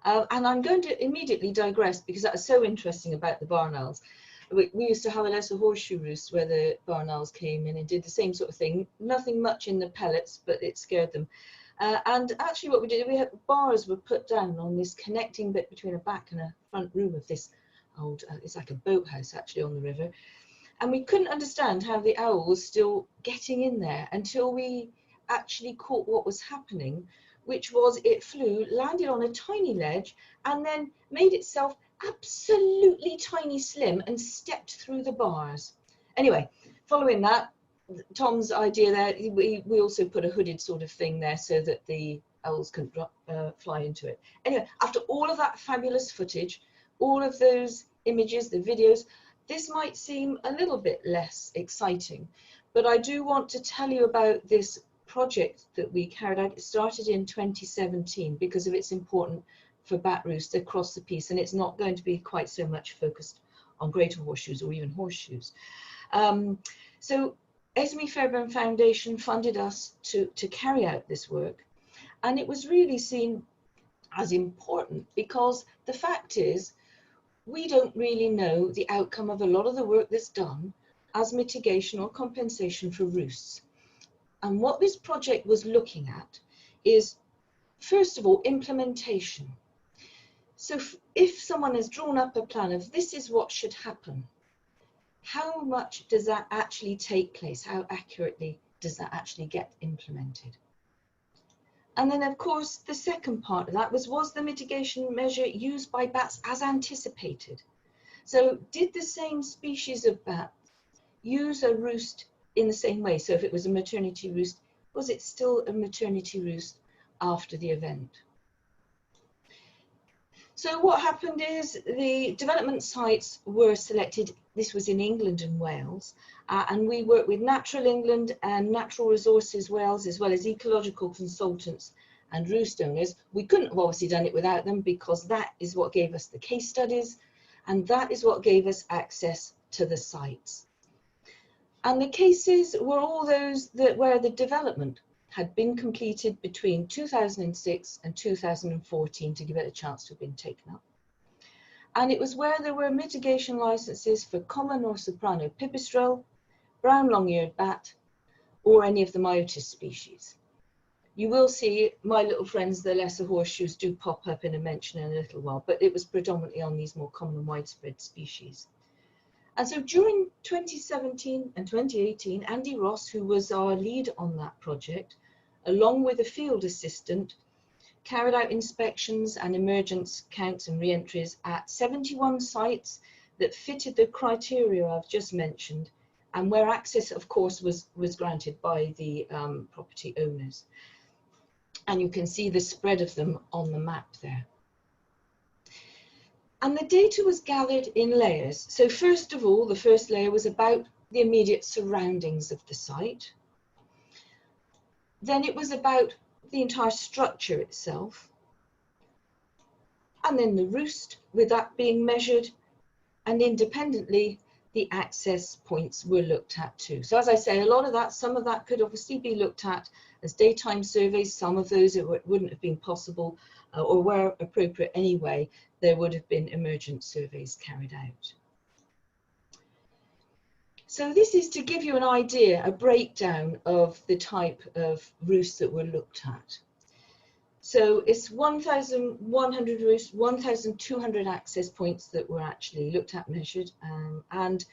And I'm going to immediately digress because that was so interesting about the barn owls. We used to have a lesser horseshoe roost where the barn owls came in and did the same sort of thing. Nothing much in the pellets, but it scared them. And actually what we did, we had bars were put down on this connecting bit between a back and a front room of this old, it's like a boathouse actually on the river. And we couldn't understand how the owl was still getting in there until we actually caught what was happening, which was it flew, landed on a tiny ledge, and then made itself absolutely tiny slim and stepped through the bars. Anyway, following that, Tom's idea there, we also put a hooded sort of thing there so that the owls couldn't fly into it. Anyway, after all of that fabulous footage, all of those images, the videos, this might seem a little bit less exciting, but I do want to tell you about this project that we carried out. It started in 2017 because of its importance for bat roosts across the piece, and it's not going to be quite so much focused on greater horseshoes or even horseshoes. So Esme Fairbairn Foundation funded us to carry out this work, and it was really seen as important because the fact is we don't really know the outcome of a lot of the work that's done as mitigation or compensation for roosts. And what this project was looking at is, first of all, implementation. So if someone has drawn up a plan of this is what should happen, how much does that actually take place? How accurately does that actually get implemented? And then, of course, the second part of that was the mitigation measure used by bats as anticipated? So did the same species of bat use a roost in the same way? So if it was a maternity roost, was it still a maternity roost after the event? So what happened is the development sites were selected. This was in England and Wales, and we worked with Natural England and Natural Resources Wales, as well as ecological consultants and roost owners. We couldn't have obviously done it without them because that is what gave us the case studies, and that is what gave us access to the sites. And the cases were all those that where the development had been completed between 2006 and 2014 to give it a chance to have been taken up. And it was where there were mitigation licenses for common or soprano pipistrelle, brown long-eared bat, or any of the myotis species. You will see my little friends, the lesser horseshoes, do pop up in a mention in a little while, but it was predominantly on these more common and widespread species. And so during 2017 and 2018, Andy Ross, who was our lead on that project, along with a field assistant, carried out inspections and emergence counts and re-entries at 71 sites that fitted the criteria I've just mentioned, and where access, of course, was granted by the property owners. And you can see the spread of them on the map there. And the data was gathered in layers. So first of all, the first layer was about the immediate surroundings of the site. Then it was about the entire structure itself. And then the roost, with that being measured, and independently, the access points were looked at too. So as I say, a lot of that, some of that could obviously be looked at as daytime surveys. Some of those it wouldn't have been possible or were appropriate anyway, there would have been emergent surveys carried out. So this is to give you an idea, a breakdown of the type of roosts that were looked at. So it's 1,100 roosts, 1,200 access points that were actually looked at, measured. And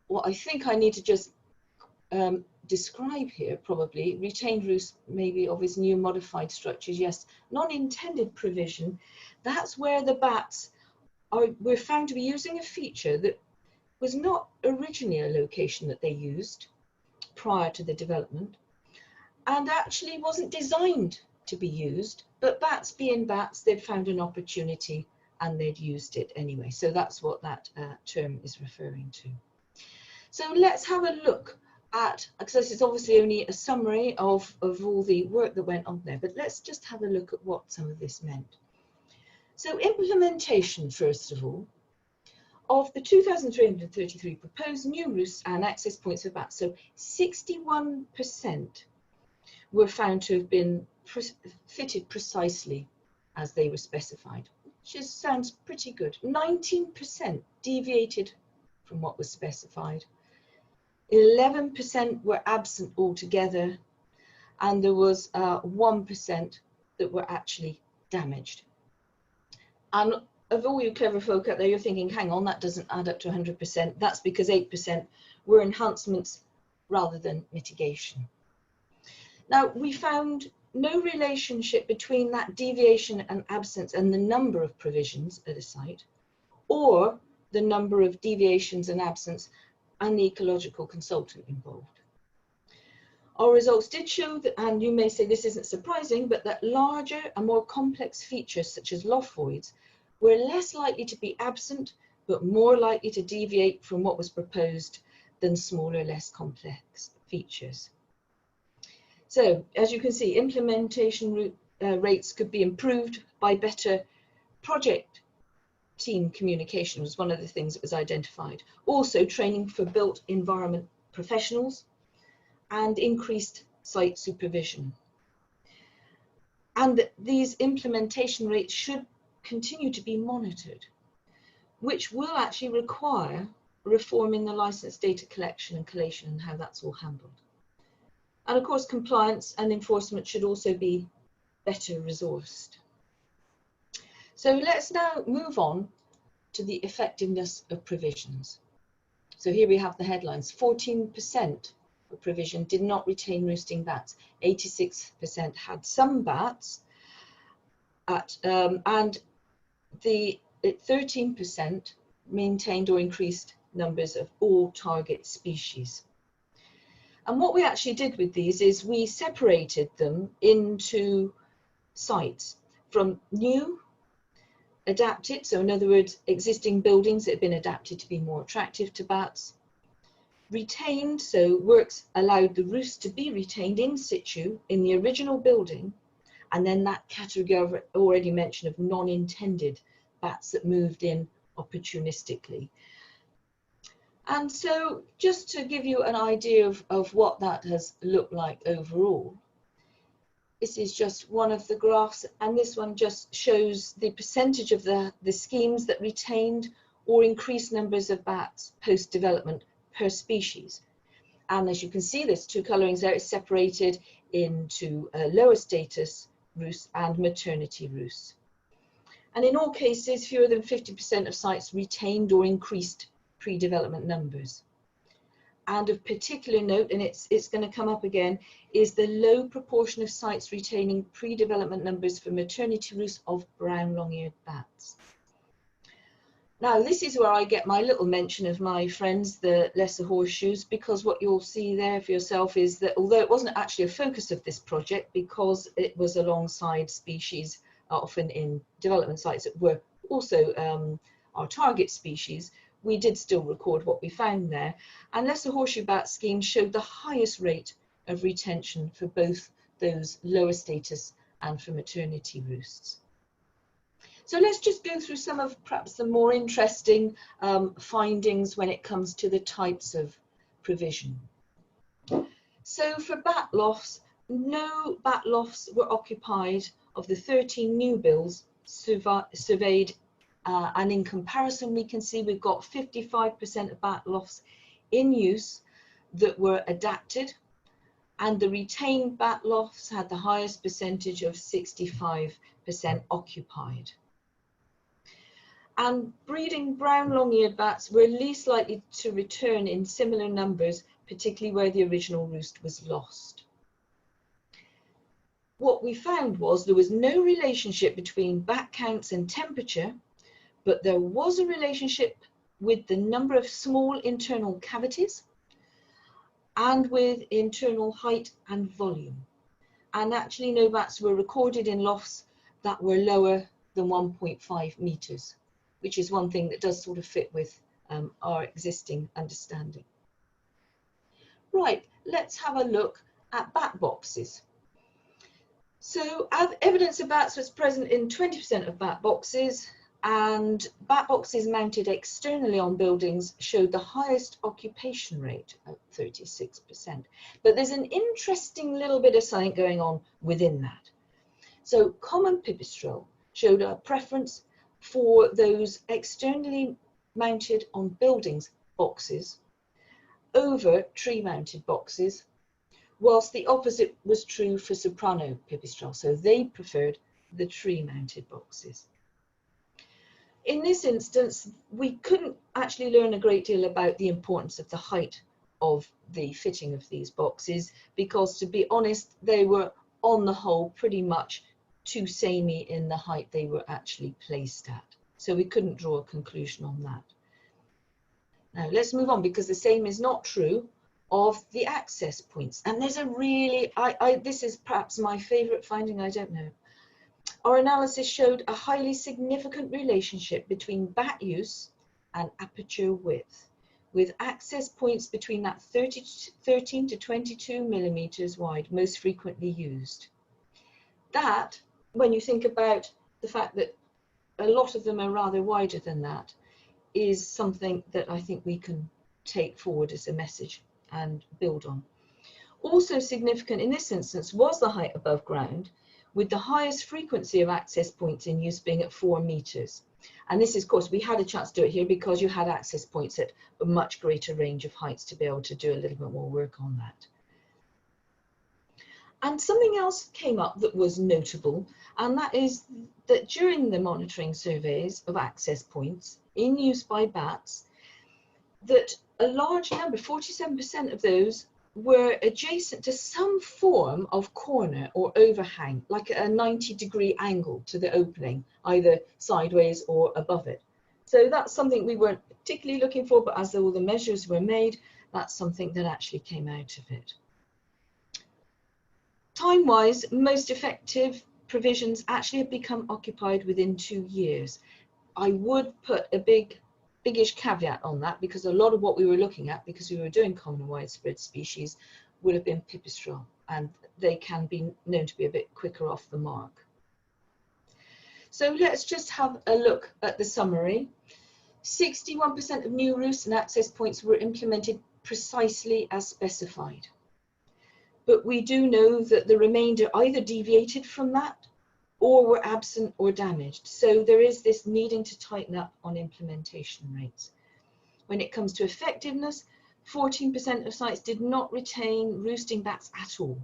what I think I need to just describe here, probably, retained roosts, maybe of its new modified structures, yes, non-intended provision, that's where the bats were found to be using a feature that was not originally a location that they used prior to the development, and actually wasn't designed to be used, but bats being bats, they'd found an opportunity and they'd used it anyway. So that's what that term is referring to. So let's have a look at, because this is obviously only a summary of all the work that went on there, but let's just have a look at what some of this meant. So implementation, first of all, of the 2,333 proposed new roosts and access points for bats, so 61% were found to have been fitted precisely as they were specified, which just sounds pretty good. 19% deviated from what was specified. 11% were absent altogether, and there was 1% that were actually damaged. And of all you clever folk out there, you're thinking, hang on, that doesn't add up to 100%. That's because 8% were enhancements rather than mitigation. Now, we found no relationship between that deviation and absence and the number of provisions at a site, or the number of deviations and absence and the ecological consultant involved. Our results did show that, and you may say this isn't surprising, but that larger and more complex features such as loft voids were less likely to be absent, but more likely to deviate from what was proposed than smaller, less complex features. So, as you can see, implementation rates could be improved by better project team communication was one of the things that was identified. Also, training for built environment professionals and increased site supervision. And these implementation rates should continue to be monitored, which will actually require reform in the license data collection and collation and how that's all handled. And of course, compliance and enforcement should also be better resourced. So let's now move on to the effectiveness of provisions. So here we have the headlines. 14% of provision did not retain roosting bats. 86% had some bats, and the 13% maintained or increased numbers of all target species. And what we actually did with these is we separated them into sites from new, adapted, so in other words, existing buildings that have been adapted to be more attractive to bats, retained, so works allowed the roost to be retained in situ in the original building, and then that category I've already mentioned of non-intended bats that moved in opportunistically. And so just to give you an idea of what that has looked like overall, this is just one of the graphs, and this one just shows the percentage of the schemes that retained or increased numbers of bats post-development per species. And as you can see, there's two colorings there. It's separated into lower status roosts and maternity roosts. And in all cases, fewer than 50% of sites retained or increased pre-development numbers. And of particular note, and it's going to come up again, is the low proportion of sites retaining pre-development numbers for maternity roosts of brown long-eared bats. Now, this is where I get my little mention of my friends, the lesser horseshoes, because what you'll see there for yourself is that although it wasn't actually a focus of this project, because it was alongside species, often in development sites that were also our target species, we did still record what we found there. And lesser horseshoe bat schemes showed the highest rate of retention for both those lower status and for maternity roosts. So let's just go through some of perhaps the more interesting findings when it comes to the types of provision. So for bat lofts, no bat lofts were occupied of the 13 new builds surveyed, and in comparison we can see we've got 55% of bat lofts in use that were adapted, and the retained bat lofts had the highest percentage of 65% occupied. And breeding brown long-eared bats were least likely to return in similar numbers, particularly where the original roost was lost. What we found was there was no relationship between bat counts and temperature, but there was a relationship with the number of small internal cavities and with internal height and volume. And actually no bats were recorded in lofts that were lower than 1.5 meters, which is one thing that does sort of fit with our existing understanding. Right, let's have a look at bat boxes. So evidence of bats was present in 20% of bat boxes, and bat boxes mounted externally on buildings showed the highest occupation rate at 36%. But there's an interesting little bit of something going on within that. So common pipistrelle showed a preference for those externally mounted on buildings boxes over tree mounted boxes, whilst the opposite was true for soprano pipistrelle. So they preferred the tree mounted boxes. In this instance, we couldn't actually learn a great deal about the importance of the height of the fitting of these boxes, because to be honest, they were on the whole pretty much too samey in the height they were actually placed at. So we couldn't draw a conclusion on that. Now let's move on, because the same is not true of the access points. And there's a really, this is perhaps my favourite finding, I don't know. Our analysis showed a highly significant relationship between bat use and aperture width, with access points between that 13 to 22 millimeters wide most frequently used. That, when you think about the fact that a lot of them are rather wider than that, is something that I think we can take forward as a message and build on. Also significant in this instance was the height above ground, with the highest frequency of access points in use being at 4 meters. And this is, of course, we had a chance to do it here because you had access points at a much greater range of heights to be able to do a little bit more work on that. And something else came up that was notable, and that is that during the monitoring surveys of access points in use by bats, that a large number, 47% of those, were adjacent to some form of corner or overhang, like a 90-degree angle to the opening, either sideways or above it. So that's something we weren't particularly looking for, but as all the measures were made, that's something that actually came out of it. Time-wise, most effective provisions actually have become occupied within 2 years. I would put a biggish caveat on that, because a lot of what we were looking at, because we were doing common and widespread species, would have been pipistrelle, and they can be known to be a bit quicker off the mark. So let's just have a look at the summary. 61% of new roosts and access points were implemented precisely as specified. But we do know that the remainder either deviated from that or were absent or damaged. So there is this needing to tighten up on implementation rates. When it comes to effectiveness, 14% of sites did not retain roosting bats at all.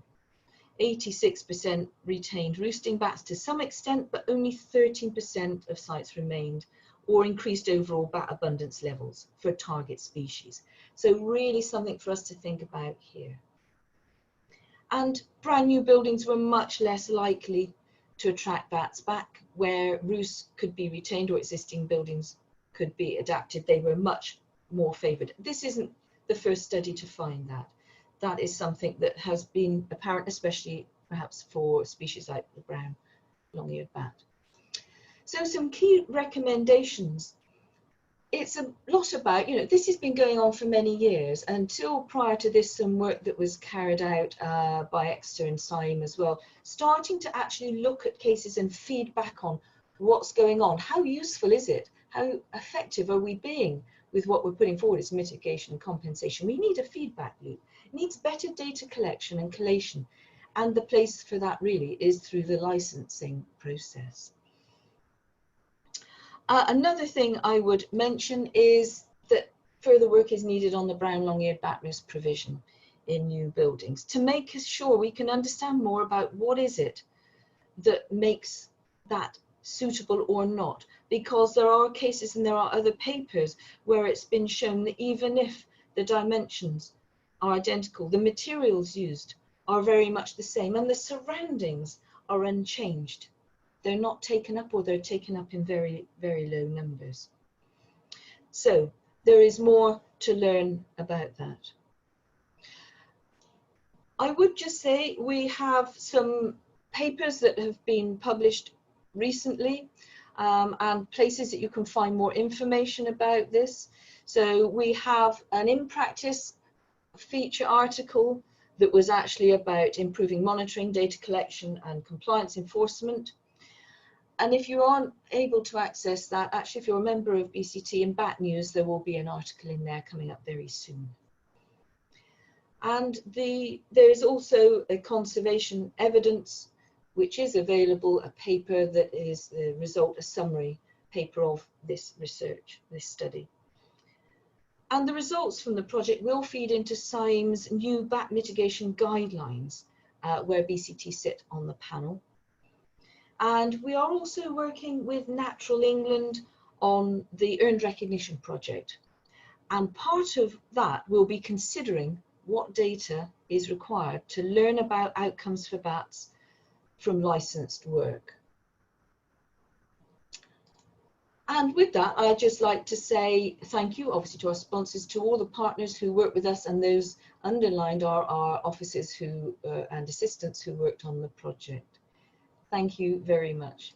86% retained roosting bats to some extent, but only 13% of sites remained or increased overall bat abundance levels for target species. So really something for us to think about here. And brand new buildings were much less likely to attract bats back. Where roosts could be retained or existing buildings could be adapted, they were much more favoured. This isn't the first study to find that. That is something that has been apparent, especially perhaps for species like the brown long-eared bat. So some key recommendations. It's a lot about, this has been going on for many years. Until prior to this, some work that was carried out by Exeter and Syme as well, starting to actually look at cases and feedback on what's going on. How useful is it? How effective are we being with what we're putting forward as mitigation and compensation? We need a feedback loop. It needs better data collection and collation. And the place for that really is through the licensing process. Another thing I would mention is that further work is needed on the brown long-eared bat roost provision in new buildings to make sure we can understand more about what is it that makes that suitable or not, because there are cases and there are other papers where it's been shown that even if the dimensions are identical, the materials used are very much the same and the surroundings are unchanged. They're not taken up, or they're taken up in very, very low numbers. So there is more to learn about that. I would just say we have some papers that have been published recently and places that you can find more information about this. So we have an in practice feature article that was actually about improving monitoring, data collection and compliance enforcement. And if you aren't able to access that, actually, if you're a member of BCT and Bat News, there will be an article in there coming up very soon. And there is also a conservation evidence which is available, a paper that is the result, a summary paper of this research, this study. And the results from the project will feed into SIME's new bat mitigation guidelines, where BCT sit on the panel. And we are also working with Natural England on the Earned Recognition project. And part of that will be considering what data is required to learn about outcomes for bats from licensed work. And with that, I'd just like to say thank you, obviously, to our sponsors, to all the partners who work with us, and those underlined are our officers who and assistants who worked on the project. Thank you very much.